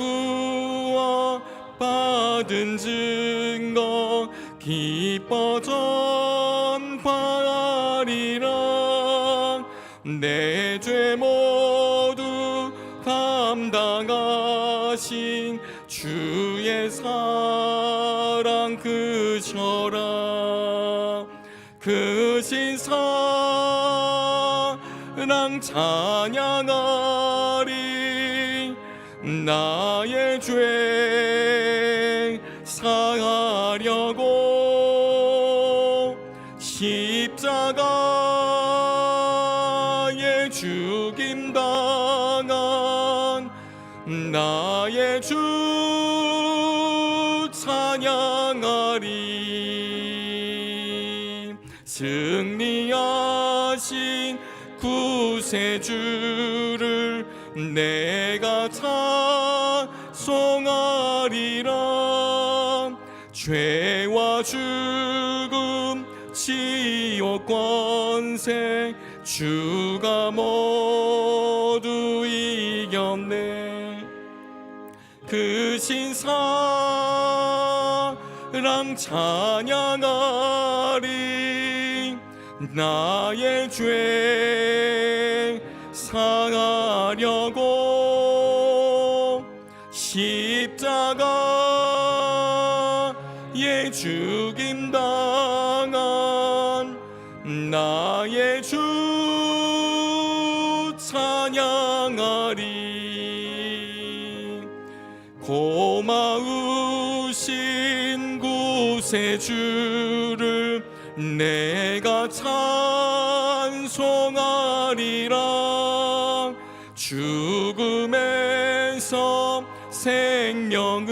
구원받은 증거 기뻐 전파하리라. 내 죄 모두 감당하신 주의 사랑 크셔라. 그 신사랑 찬양하리. 나의 죄 사하려고 십자가에 죽임당한 나의 주 찬양하리. 승리하신 구세주를 내가 찬송하리라. 죄와 죽음 지옥 권세 주가 모두 이겼네. 그 신사랑 찬양하리. 나의 죄 사하려고 십자가에 죽임당한 나의 주 찬양하리. 고마우신 구세주를 내가 찬송하리라. 죽음에서 생명으로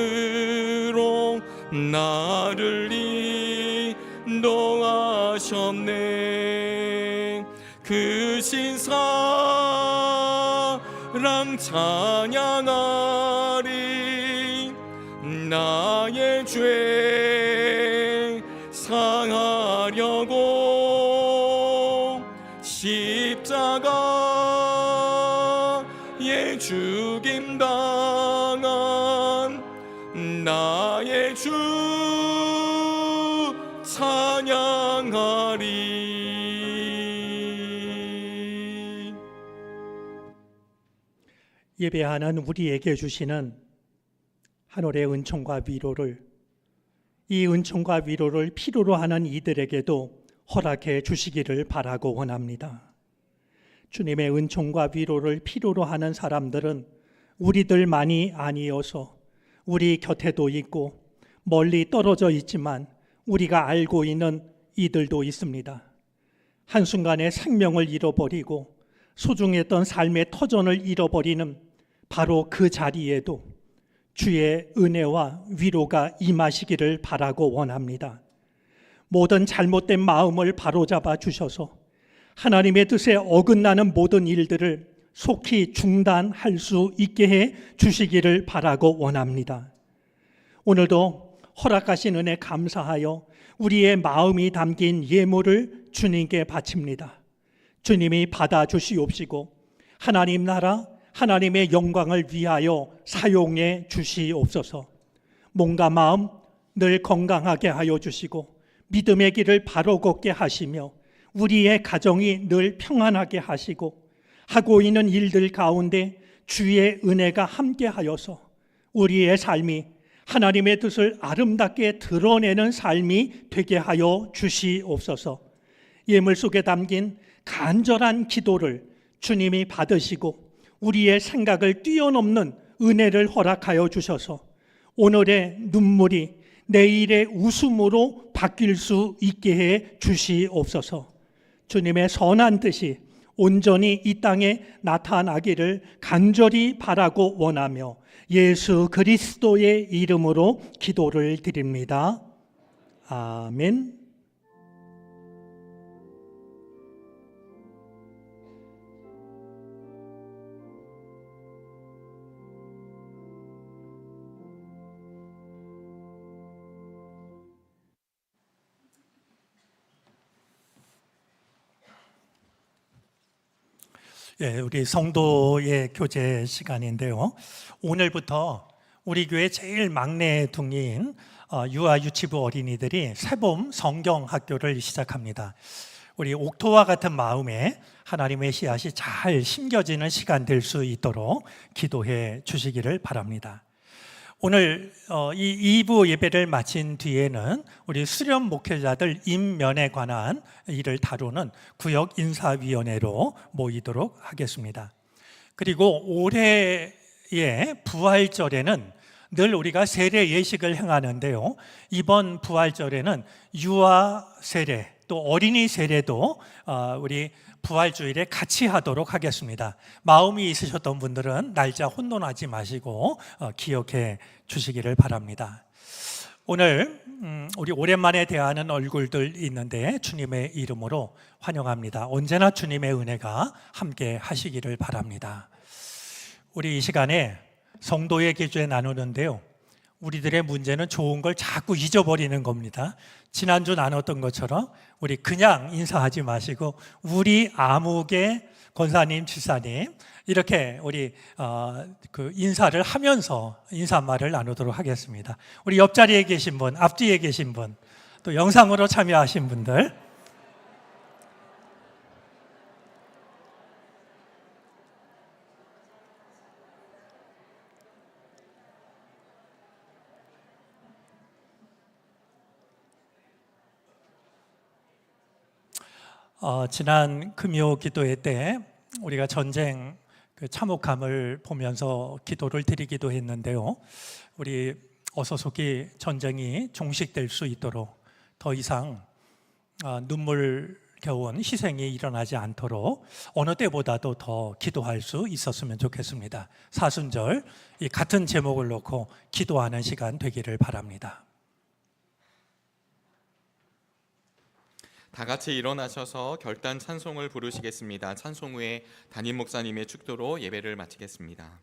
나를 인도하셨네. 그 신사랑 찬양하리. 나의 죄 상하려고 십자가에 죽임당한 나의 주 찬양하리. 예배하는 우리에게 주시는 하늘의 은총과 위로를, 이 은총과 위로를 필요로 하는 이들에게도 허락해 주시기를 바라고 원합니다. 주님의 은총과 위로를 필요로 하는 사람들은 우리들만이 아니어서 우리 곁에도 있고 멀리 떨어져 있지만 우리가 알고 있는 이들도 있습니다. 한순간에 생명을 잃어버리고 소중했던 삶의 터전을 잃어버리는 바로 그 자리에도 주의 은혜와 위로가 임하시기를 바라고 원합니다. 모든 잘못된 마음을 바로잡아 주셔서 하나님의 뜻에 어긋나는 모든 일들을 속히 중단할 수 있게 해 주시기를 바라고 원합니다. 오늘도 허락하신 은혜 감사하여 우리의 마음이 담긴 예물을 주님께 바칩니다. 주님이 받아주시옵시고 하나님 나라, 하나님의 영광을 위하여 사용해 주시옵소서. 몸과 마음 늘 건강하게 하여 주시고 믿음의 길을 바로 걷게 하시며 우리의 가정이 늘 평안하게 하시고 하고 있는 일들 가운데 주의 은혜가 함께하여서 우리의 삶이 하나님의 뜻을 아름답게 드러내는 삶이 되게 하여 주시옵소서. 예물 속에 담긴 간절한 기도를 주님이 받으시고 우리의 생각을 뛰어넘는 은혜를 허락하여 주셔서 오늘의 눈물이 내일의 웃음으로 바뀔 수 있게 해 주시옵소서. 주님의 선한 뜻이 온전히 이 땅에 나타나기를 간절히 바라고 원하며 예수 그리스도의 이름으로 기도를 드립니다. 아멘. 우리 성도의 교제 시간인데요. 오늘부터 우리 교회 제일 막내 둥이인 유아 유치부 어린이들이 새봄 성경학교를 시작합니다. 우리 옥토와 같은 마음에 하나님의 씨앗이 잘 심겨지는 시간 될 수 있도록 기도해 주시기를 바랍니다. 오늘 이 2부 예배를 마친 뒤에는 우리 수련 목회자들 임면에 관한 일을 다루는 구역 인사위원회로 모이도록 하겠습니다. 그리고 올해의 부활절에는 늘 우리가 세례 예식을 행하는데요. 이번 부활절에는 유아 세례 또 어린이 세례도 우리 부활주일에 같이 하도록 하겠습니다. 마음이 있으셨던 분들은 날짜 혼돈하지 마시고 기억해 주시기를 바랍니다. 오늘 우리 오랜만에 대하는 얼굴들 있는데 주님의 이름으로 환영합니다. 언제나 주님의 은혜가 함께 하시기를 바랍니다. 우리 이 시간에 성도의 기도에 나누는데요. 우리들의 문제는 좋은 걸 자꾸 잊어버리는 겁니다. 지난주 나눴던 것처럼 우리 그냥 인사하지 마시고 우리 아무개 권사님, 집사님 이렇게 우리 그 인사를 하면서 인사말을 나누도록 하겠습니다. 우리 옆자리에 계신 분, 앞뒤에 계신 분, 또 영상으로 참여하신 분들 지난 금요 기도회 때 우리가 전쟁 그 참혹함을 보면서 기도를 드리기도 했는데요. 우리 어서속히 전쟁이 종식될 수 있도록 더 이상 눈물겨운 희생이 일어나지 않도록 어느 때보다도 더 기도할 수 있었으면 좋겠습니다. 사순절 이 같은 제목을 놓고 기도하는 시간 되기를 바랍니다. 다 같이 일어나셔서 결단 찬송을 부르시겠습니다. 찬송 후에 담임 목사님의 축도로 예배를 마치겠습니다.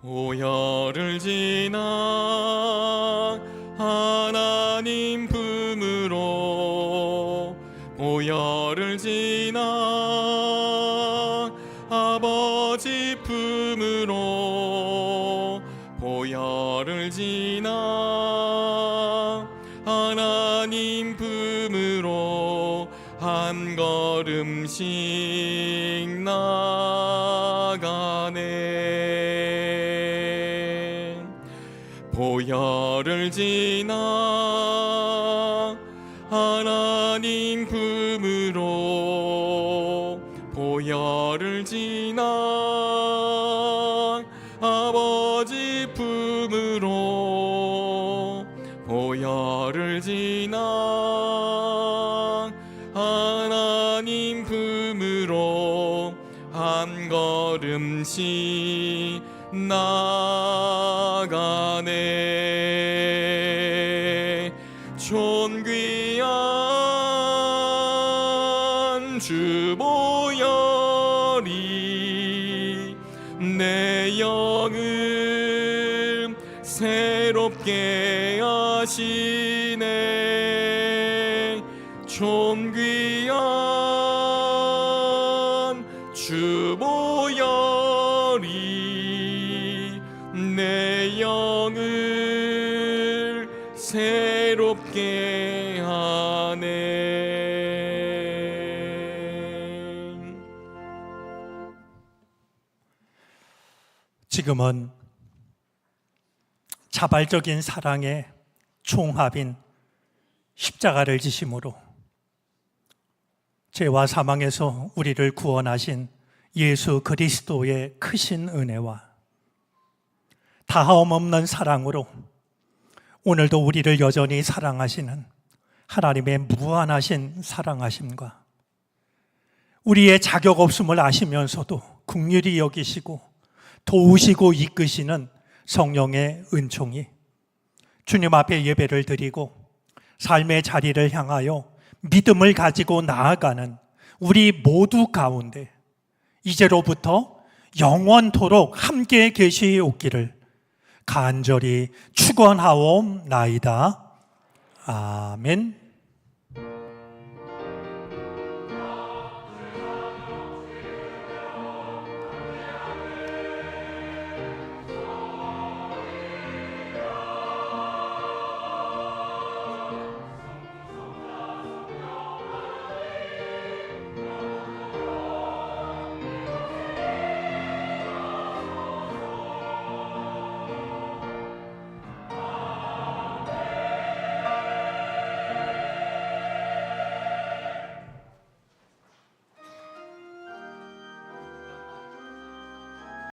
보혈을 지나 하나님 품으로, 보혈을 지나 아버지 품으로, 보혈을 지나 하나님 품으로 한 걸음씩 나가네. 보혈을 지나 하나님 품으로, 보혈을 지나 아버지 품으로, 보혈을 지나 하나님 품으로 한 걸음씩 나가네. 존귀한 주 보혈이 내 영을 새롭게 하시네. 존귀한 주 보혈이 내 영을 새롭게 하네. 지금은 자발적인 사랑의 총합인 십자가를 지심으로 죄와 사망에서 우리를 구원하신 예수 그리스도의 크신 은혜와 다하움 없는 사랑으로 오늘도 우리를 여전히 사랑하시는 하나님의 무한하신 사랑하심과 우리의 자격 없음을 아시면서도 긍휼히 여기시고 도우시고 이끄시는 성령의 은총이 주님 앞에 예배를 드리고 삶의 자리를 향하여 믿음을 가지고 나아가는 우리 모두 가운데 이제로부터 영원토록 함께 계시옵기를 간절히 축원하옵나이다. 아멘.